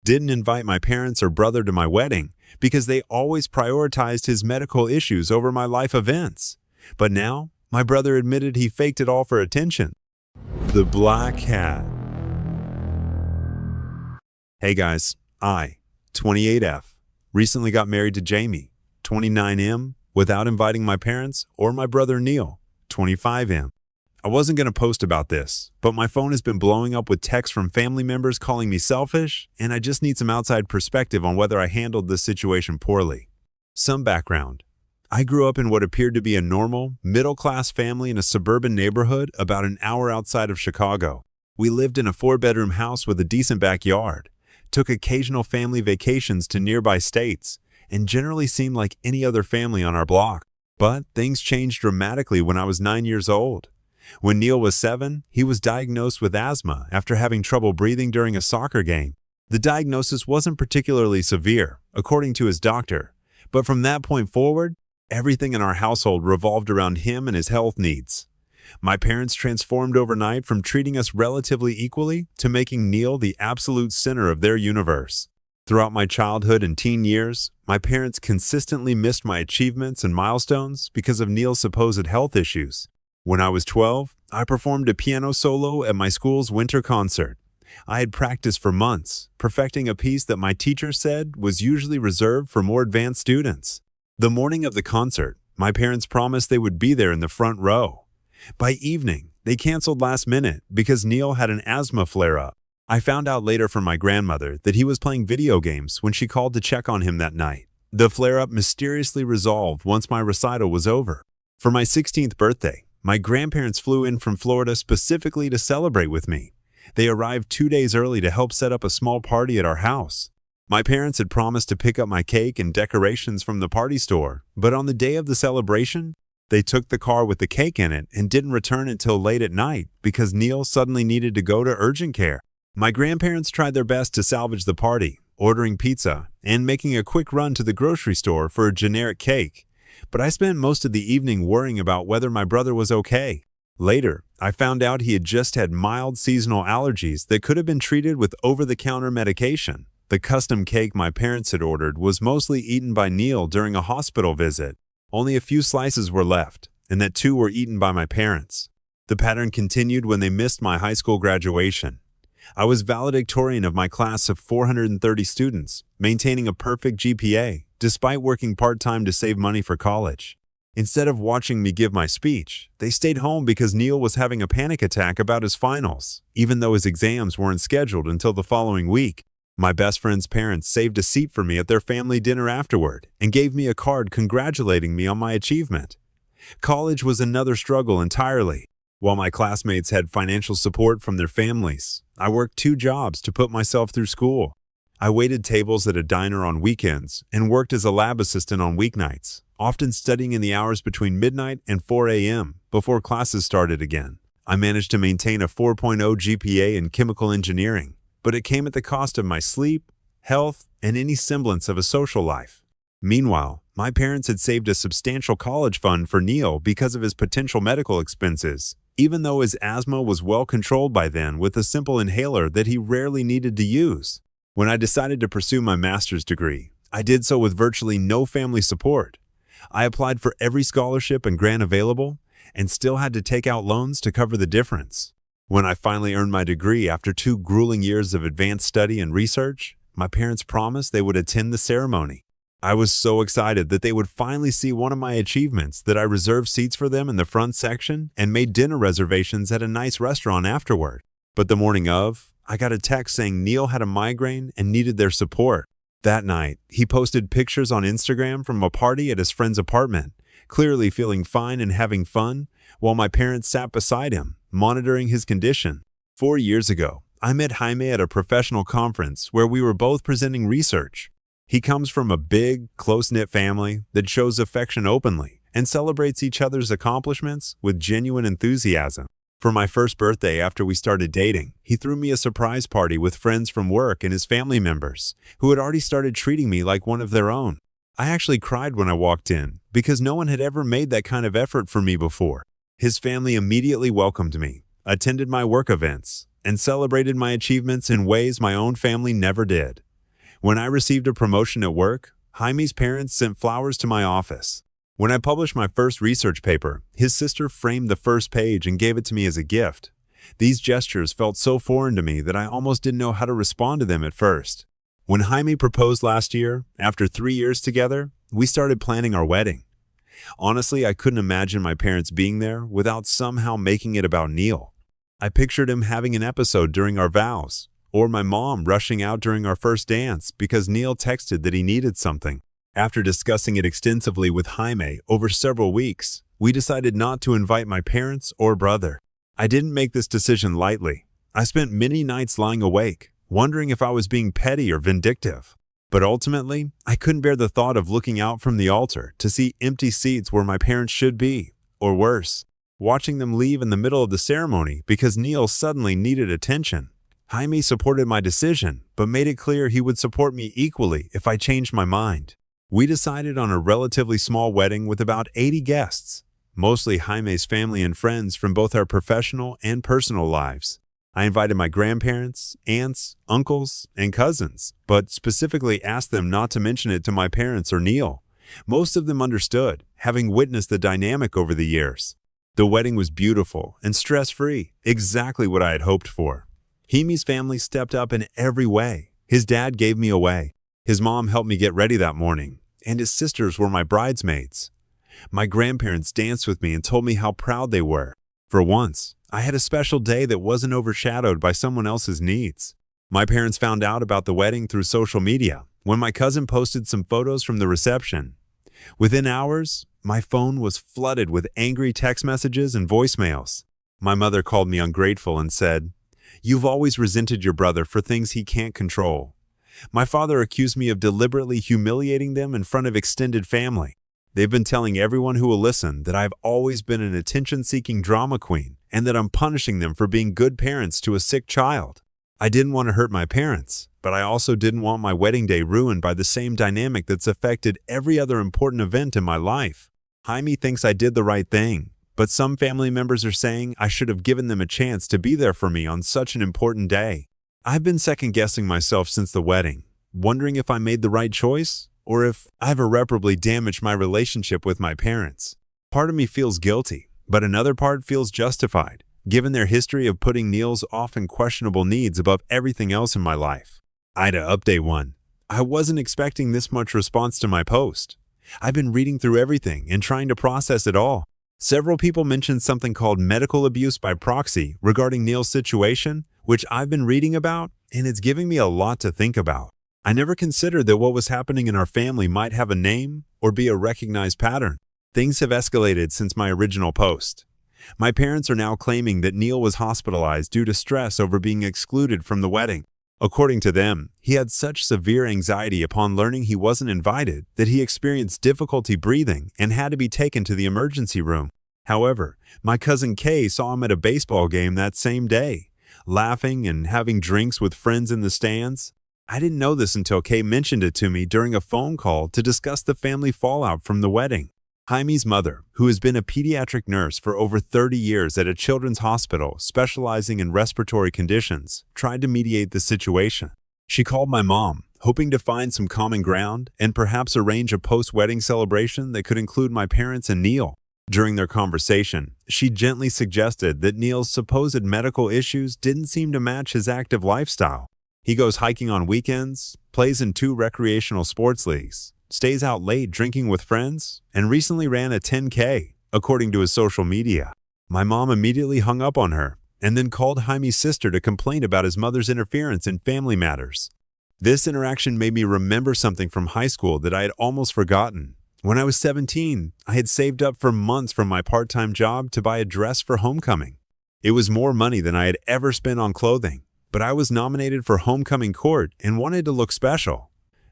didn't invite my parents or brother to my wedding because they always prioritized his medical issues over my life events. But now, my brother admitted he faked it all for attention. The Black Hat. Hey guys, I, 28F, recently got married to Jamie, 29M, without inviting my parents or my brother Neil, 25M. I wasn't going to post about this, but my phone has been blowing up with texts from family members calling me selfish, and I just need some outside perspective on whether I handled this situation poorly. Some background. I grew up in what appeared to be a normal, middle-class family in a suburban neighborhood about an hour outside of Chicago. We lived in a 4-bedroom house with a decent backyard, took occasional family vacations to nearby states, and generally seemed like any other family on our block. But things changed dramatically when I was 9 years old. When Neil was 7, he was diagnosed with asthma after having trouble breathing during a soccer game. The diagnosis wasn't particularly severe, according to his doctor, but from that point forward, everything in our household revolved around him and his health needs. My parents transformed overnight from treating us relatively equally to making Neil the absolute center of their universe. Throughout my childhood and teen years, my parents consistently missed my achievements and milestones because of Neil's supposed health issues. When I was 12, I performed a piano solo at my school's winter concert. I had practiced for months, perfecting a piece that my teacher said was usually reserved for more advanced students. The morning of the concert, my parents promised they would be there in the front row. By evening, they canceled last minute because Neil had an asthma flare-up. I found out later from my grandmother that he was playing video games when she called to check on him that night. The flare-up mysteriously resolved once my recital was over. For my 16th birthday, my grandparents flew in from Florida specifically to celebrate with me. They arrived 2 days early to help set up a small party at our house. My parents had promised to pick up my cake and decorations from the party store, but on the day of the celebration, they took the car with the cake in it and didn't return until late at night because Neil suddenly needed to go to urgent care. My grandparents tried their best to salvage the party, ordering pizza and making a quick run to the grocery store for a generic cake. But I spent most of the evening worrying about whether my brother was okay. Later, I found out he had just had mild seasonal allergies that could have been treated with over-the-counter medication. The custom cake my parents had ordered was mostly eaten by Neil during a hospital visit. Only a few slices were left, and that 2 were eaten by my parents. The pattern continued when they missed my high school graduation. I was valedictorian of my class of 430 students, maintaining a perfect GPA, despite working part-time to save money for college. Instead of watching me give my speech, they stayed home because Neil was having a panic attack about his finals, even though his exams weren't scheduled until the following week. My best friend's parents saved a seat for me at their family dinner afterward and gave me a card congratulating me on my achievement. College was another struggle entirely. While my classmates had financial support from their families, I worked 2 jobs to put myself through school. I waited tables at a diner on weekends and worked as a lab assistant on weeknights, often studying in the hours between midnight and 4 a.m. before classes started again. I managed to maintain a 4.0 GPA in chemical engineering, but it came at the cost of my sleep, health, and any semblance of a social life. Meanwhile, my parents had saved a substantial college fund for Neil because of his potential medical expenses, even though his asthma was well controlled by then with a simple inhaler that he rarely needed to use. When I decided to pursue my master's degree, I did so with virtually no family support. I applied for every scholarship and grant available, and still had to take out loans to cover the difference. When I finally earned my degree after 2 grueling years of advanced study and research, my parents promised they would attend the ceremony. I was so excited that they would finally see one of my achievements that I reserved seats for them in the front section and made dinner reservations at a nice restaurant afterward. But the morning of, I got a text saying Neil had a migraine and needed their support. That night, he posted pictures on Instagram from a party at his friend's apartment, clearly feeling fine and having fun, while my parents sat beside him, monitoring his condition. 4 years ago, I met Jaime at a professional conference where we were both presenting research. He comes from a big, close-knit family that shows affection openly and celebrates each other's accomplishments with genuine enthusiasm. For my first birthday after we started dating, he threw me a surprise party with friends from work and his family members, who had already started treating me like one of their own. I actually cried when I walked in because no one had ever made that kind of effort for me before. His family immediately welcomed me, attended my work events, and celebrated my achievements in ways my own family never did. When I received a promotion at work, Jaime's parents sent flowers to my office. When I published my first research paper, his sister framed the first page and gave it to me as a gift. These gestures felt so foreign to me that I almost didn't know how to respond to them at first. When Jaime proposed last year, after 3 years together, we started planning our wedding. Honestly, I couldn't imagine my parents being there without somehow making it about Neil. I pictured him having an episode during our vows, or my mom rushing out during our first dance because Neil texted that he needed something. After discussing it extensively with Jaime over several weeks, we decided not to invite my parents or brother. I didn't make this decision lightly. I spent many nights lying awake, wondering if I was being petty or vindictive. But ultimately, I couldn't bear the thought of looking out from the altar to see empty seats where my parents should be, or worse, watching them leave in the middle of the ceremony because Neil suddenly needed attention. Jaime supported my decision, but made it clear he would support me equally if I changed my mind. We decided on a relatively small wedding with about 80 guests, mostly Jaime's family and friends from both our professional and personal lives. I invited my grandparents, aunts, uncles, and cousins, but specifically asked them not to mention it to my parents or Neil. Most of them understood, having witnessed the dynamic over the years. The wedding was beautiful and stress-free, exactly what I had hoped for. Jaime's family stepped up in every way. His dad gave me away. His mom helped me get ready that morning, and his sisters were my bridesmaids. My grandparents danced with me and told me how proud they were. For once, I had a special day that wasn't overshadowed by someone else's needs. My parents found out about the wedding through social media when my cousin posted some photos from the reception. Within hours, my phone was flooded with angry text messages and voicemails. My mother called me ungrateful and said, "You've always resented your brother for things he can't control." My father accused me of deliberately humiliating them in front of extended family. They've been telling everyone who will listen that I've always been an attention-seeking drama queen and that I'm punishing them for being good parents to a sick child. I didn't want to hurt my parents, but I also didn't want my wedding day ruined by the same dynamic that's affected every other important event in my life. Jaime thinks I did the right thing, but some family members are saying I should have given them a chance to be there for me on such an important day. I've been second-guessing myself since the wedding, wondering if I made the right choice or if I've irreparably damaged my relationship with my parents. Part of me feels guilty, but another part feels justified, given their history of putting Neil's often questionable needs above everything else in my life. Ida Update 1. I wasn't expecting this much response to my post. I've been reading through everything and trying to process it all. Several people mentioned something called medical abuse by proxy regarding Neil's situation, which I've been reading about, and it's giving me a lot to think about. I never considered that what was happening in our family might have a name or be a recognized pattern. Things have escalated since my original post. My parents are now claiming that Neil was hospitalized due to stress over being excluded from the wedding. According to them, he had such severe anxiety upon learning he wasn't invited that he experienced difficulty breathing and had to be taken to the emergency room. However, my cousin Kay saw him at a baseball game that same day, laughing and having drinks with friends in the stands. I didn't know this until Kay mentioned it to me during a phone call to discuss the family fallout from the wedding. Jaime's mother, who has been a pediatric nurse for over 30 years at a children's hospital specializing in respiratory conditions, tried to mediate the situation. She called my mom, hoping to find some common ground and perhaps arrange a post-wedding celebration that could include my parents and Neil. During their conversation, she gently suggested that Neil's supposed medical issues didn't seem to match his active lifestyle. He goes hiking on weekends, plays in 2 recreational sports leagues, stays out late drinking with friends, and recently ran a 10K, according to his social media. My mom immediately hung up on her and then called Jaime's sister to complain about his mother's interference in family matters. This interaction made me remember something from high school that I had almost forgotten. When I was 17, I had saved up for months from my part-time job to buy a dress for homecoming. It was more money than I had ever spent on clothing, but I was nominated for homecoming court and wanted to look special.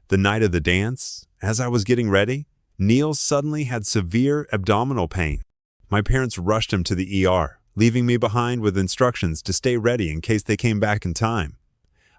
The night of the dance, as I was getting ready, Neil suddenly had severe abdominal pain. My parents rushed him to the ER, leaving me behind with instructions to stay ready in case they came back in time.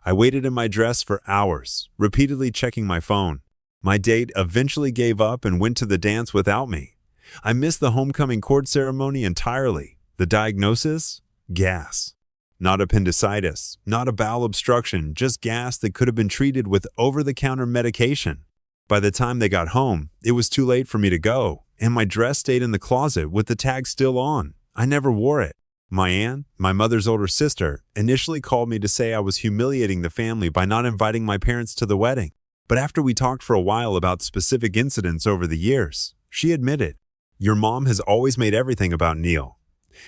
I waited in my dress for hours, repeatedly checking my phone. My date eventually gave up and went to the dance without me. I missed the homecoming court ceremony entirely. The diagnosis? Gas. Not appendicitis, not a bowel obstruction, just gas that could have been treated with over-the-counter medication. By the time they got home, it was too late for me to go, and my dress stayed in the closet with the tag still on. I never wore it. My aunt, my mother's older sister, initially called me to say I was humiliating the family by not inviting my parents to the wedding. But after we talked for a while about specific incidents over the years, she admitted, "Your mom has always made everything about Neil."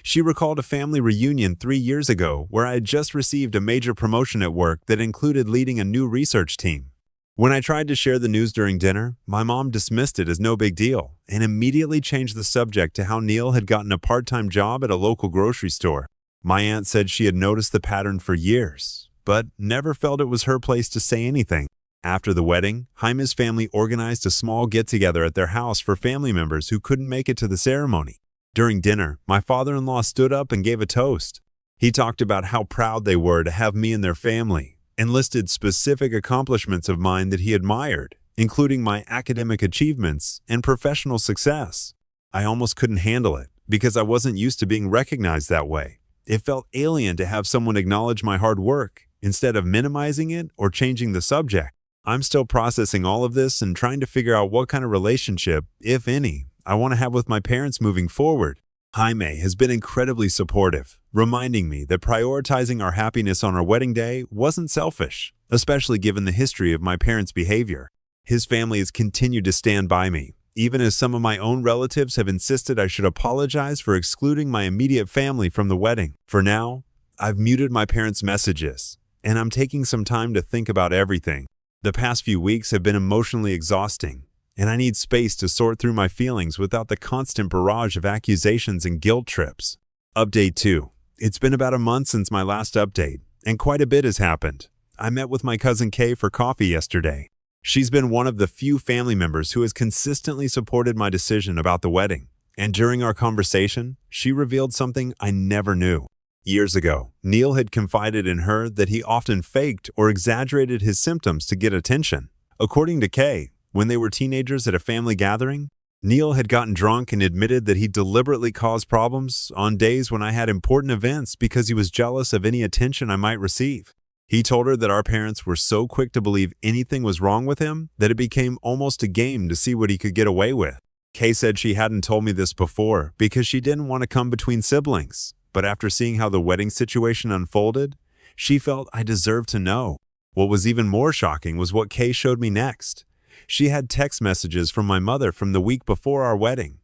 She recalled a family reunion 3 years ago where I had just received a major promotion at work that included leading a new research team. When I tried to share the news during dinner, my mom dismissed it as no big deal and immediately changed the subject to how Neil had gotten a part-time job at a local grocery store. My aunt said she had noticed the pattern for years, but never felt it was her place to say anything. After the wedding, Jaime's family organized a small get-together at their house for family members who couldn't make it to the ceremony. During dinner, my father-in-law stood up and gave a toast. He talked about how proud they were to have me in their family and listed specific accomplishments of mine that he admired, including my academic achievements and professional success. I almost couldn't handle it because I wasn't used to being recognized that way. It felt alien to have someone acknowledge my hard work instead of minimizing it or changing the subject. I'm still processing all of this and trying to figure out what kind of relationship, if any, I want to have with my parents moving forward. Jaime has been incredibly supportive, reminding me that prioritizing our happiness on our wedding day wasn't selfish, especially given the history of my parents' behavior. His family has continued to stand by me, even as some of my own relatives have insisted I should apologize for excluding my immediate family from the wedding. For now, I've muted my parents' messages, and I'm taking some time to think about everything. The past few weeks have been emotionally exhausting, and I need space to sort through my feelings without the constant barrage of accusations and guilt trips. Update 2. It's been about a month since my last update, and quite a bit has happened. I met with my cousin Kay for coffee yesterday. She's been one of the few family members who has consistently supported my decision about the wedding, and during our conversation, she revealed something I never knew. Years ago, Neil had confided in her that he often faked or exaggerated his symptoms to get attention. According to Kay, when they were teenagers at a family gathering, Neil had gotten drunk and admitted that he deliberately caused problems on days when I had important events because he was jealous of any attention I might receive. He told her that our parents were so quick to believe anything was wrong with him that it became almost a game to see what he could get away with. Kay said she hadn't told me this before because she didn't want to come between siblings. But after seeing how the wedding situation unfolded, she felt I deserved to know. What was even more shocking was what Kay showed me next. She had text messages from my mother from the week before our wedding.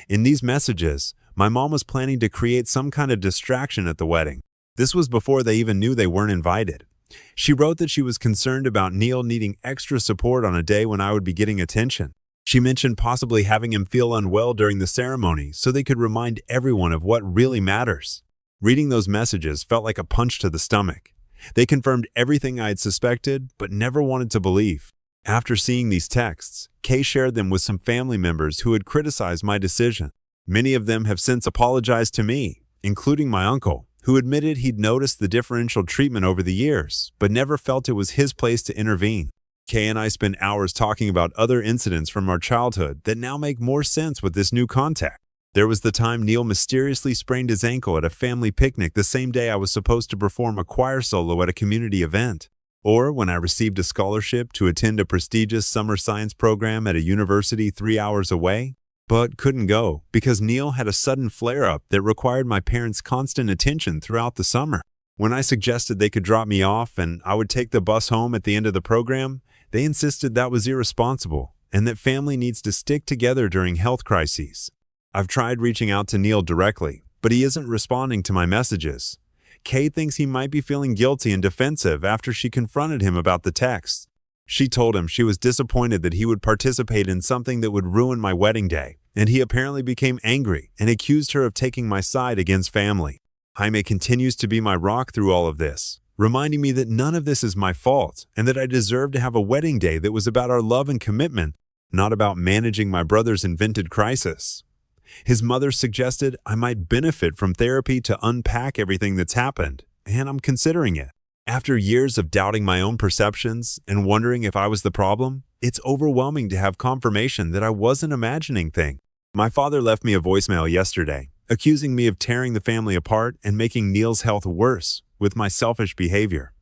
In these messages, my mom was planning to create some kind of distraction at the wedding. This was before they even knew they weren't invited. She wrote that she was concerned about Neil needing extra support on a day when I would be getting attention. She mentioned possibly having him feel unwell during the ceremony so they could remind everyone of what really matters. Reading those messages felt like a punch to the stomach. They confirmed everything I had suspected but never wanted to believe. After seeing these texts, Kay shared them with some family members who had criticized my decision. Many of them have since apologized to me, including my uncle, who admitted he'd noticed the differential treatment over the years but never felt it was his place to intervene. Kay and I spent hours talking about other incidents from our childhood that now make more sense with this new contact. There was the time Neil mysteriously sprained his ankle at a family picnic the same day I was supposed to perform a choir solo at a community event. Or when I received a scholarship to attend a prestigious summer science program at a university 3 hours away, but couldn't go because Neil had a sudden flare-up that required my parents' constant attention throughout the summer. When I suggested they could drop me off and I would take the bus home at the end of the program, they insisted that was irresponsible and that family needs to stick together during health crises. I've tried reaching out to Neil directly, but he isn't responding to my messages. Kay thinks he might be feeling guilty and defensive after she confronted him about the text. She told him she was disappointed that he would participate in something that would ruin my wedding day, and he apparently became angry and accused her of taking my side against family. Jaime continues to be my rock through all of this, reminding me that none of this is my fault and that I deserve to have a wedding day that was about our love and commitment, not about managing my brother's invented crisis. His mother suggested I might benefit from therapy to unpack everything that's happened, and I'm considering it. After years of doubting my own perceptions and wondering if I was the problem, it's overwhelming to have confirmation that I wasn't imagining things. My father left me a voicemail yesterday, accusing me of tearing the family apart and making Neil's health worse, with my selfish behavior.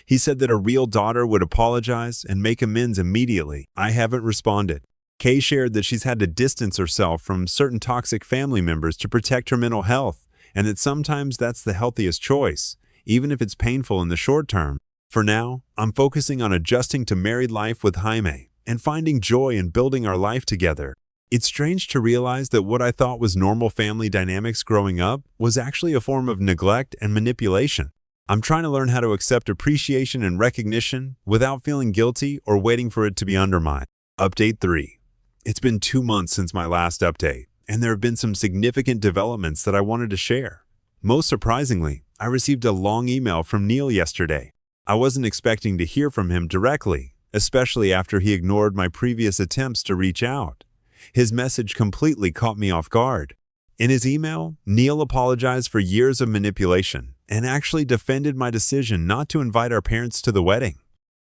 He said that a real daughter would apologize and make amends immediately. I haven't responded. Kay shared that she's had to distance herself from certain toxic family members to protect her mental health, and that sometimes that's the healthiest choice, even if it's painful in the short term. For now, I'm focusing on adjusting to married life with Jaime and finding joy in building our life together. It's strange to realize that what I thought was normal family dynamics growing up was actually a form of neglect and manipulation. I'm trying to learn how to accept appreciation and recognition without feeling guilty or waiting for it to be undermined. Update 3. It's been 2 months since my last update, and there have been some significant developments that I wanted to share. Most surprisingly, I received a long email from Neil yesterday. I wasn't expecting to hear from him directly, especially after he ignored my previous attempts to reach out. His message completely caught me off guard. In his email, Neil apologized for years of manipulation and actually defended my decision not to invite our parents to the wedding.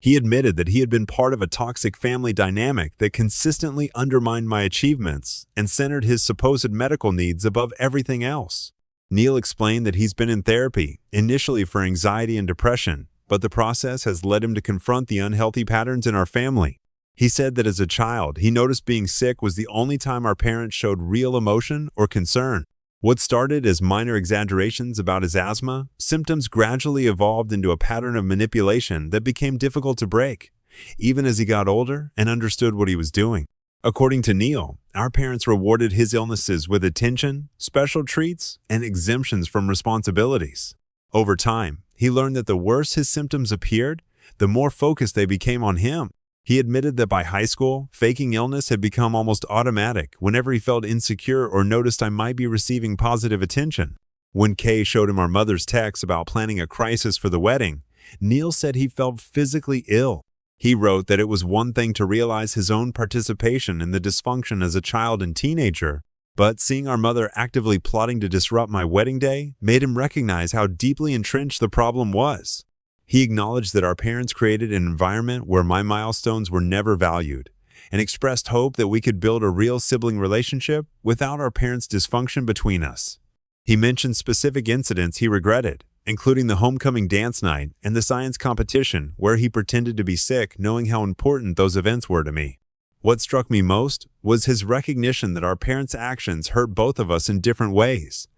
He admitted that he had been part of a toxic family dynamic that consistently undermined my achievements and centered his supposed medical needs above everything else. Neil explained that he's been in therapy, initially for anxiety and depression, but the process has led him to confront the unhealthy patterns in our family. He said that as a child, he noticed being sick was the only time our parents showed real emotion or concern. What started as minor exaggerations about his asthma, symptoms gradually evolved into a pattern of manipulation that became difficult to break, even as he got older and understood what he was doing. According to Neil, our parents rewarded his illnesses with attention, special treats, and exemptions from responsibilities. Over time, he learned that the worse his symptoms appeared, the more focused they became on him. He admitted that by high school, faking illness had become almost automatic whenever he felt insecure or noticed I might be receiving positive attention. When Kay showed him our mother's text about planning a crisis for the wedding, Neil said he felt physically ill. He wrote that it was one thing to realize his own participation in the dysfunction as a child and teenager, but seeing our mother actively plotting to disrupt my wedding day made him recognize how deeply entrenched the problem was. He acknowledged that our parents created an environment where my milestones were never valued, and expressed hope that we could build a real sibling relationship without our parents' dysfunction between us. He mentioned specific incidents he regretted, including the homecoming dance night and the science competition where he pretended to be sick, knowing how important those events were to me. What struck me most was his recognition that our parents' actions hurt both of us in different ways.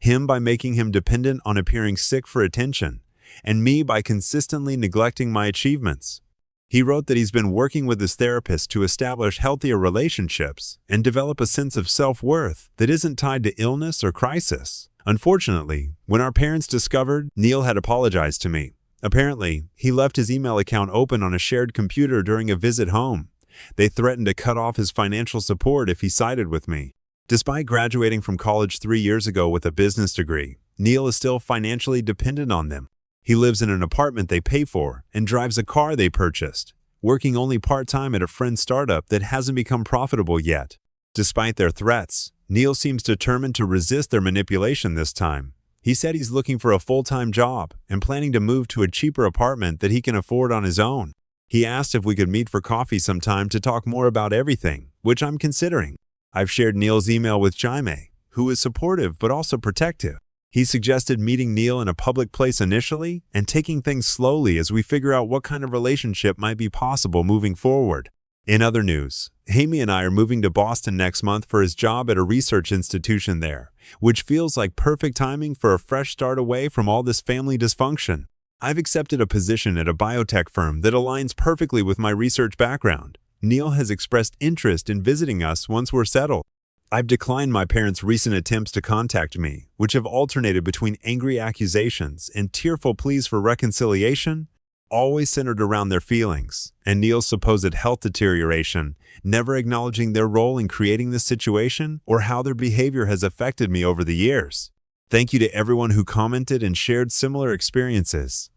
Him by making him dependent on appearing sick for attention, and me by consistently neglecting my achievements. He wrote that he's been working with his therapist to establish healthier relationships and develop a sense of self-worth that isn't tied to illness or crisis. Unfortunately, when our parents discovered, Neil had apologized to me. Apparently, he left his email account open on a shared computer during a visit home. They threatened to cut off his financial support if he sided with me. Despite graduating from college 3 years ago with a business degree, Neil is still financially dependent on them. He lives in an apartment they pay for and drives a car they purchased, working only part-time at a friend's startup that hasn't become profitable yet. Despite their threats, Neil seems determined to resist their manipulation this time. He said he's looking for a full-time job and planning to move to a cheaper apartment that he can afford on his own. He asked if we could meet for coffee sometime to talk more about everything, which I'm considering. I've shared Neil's email with Jaime, who is supportive but also protective. He suggested meeting Neil in a public place initially and taking things slowly as we figure out what kind of relationship might be possible moving forward. In other news, Jaime and I are moving to Boston next month for his job at a research institution there, which feels like perfect timing for a fresh start away from all this family dysfunction. I've accepted a position at a biotech firm that aligns perfectly with my research background. Neil has expressed interest in visiting us once we're settled. I've declined my parents' recent attempts to contact me, which have alternated between angry accusations and tearful pleas for reconciliation, always centered around their feelings, and Neil's supposed health deterioration, never acknowledging their role in creating this situation or how their behavior has affected me over the years. Thank you to everyone who commented and shared similar experiences.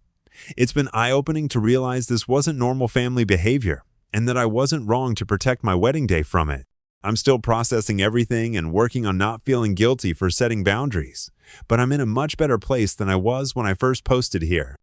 It's been eye-opening to realize this wasn't normal family behavior, and that I wasn't wrong to protect my wedding day from it. I'm still processing everything and working on not feeling guilty for setting boundaries, but I'm in a much better place than I was when I first posted here.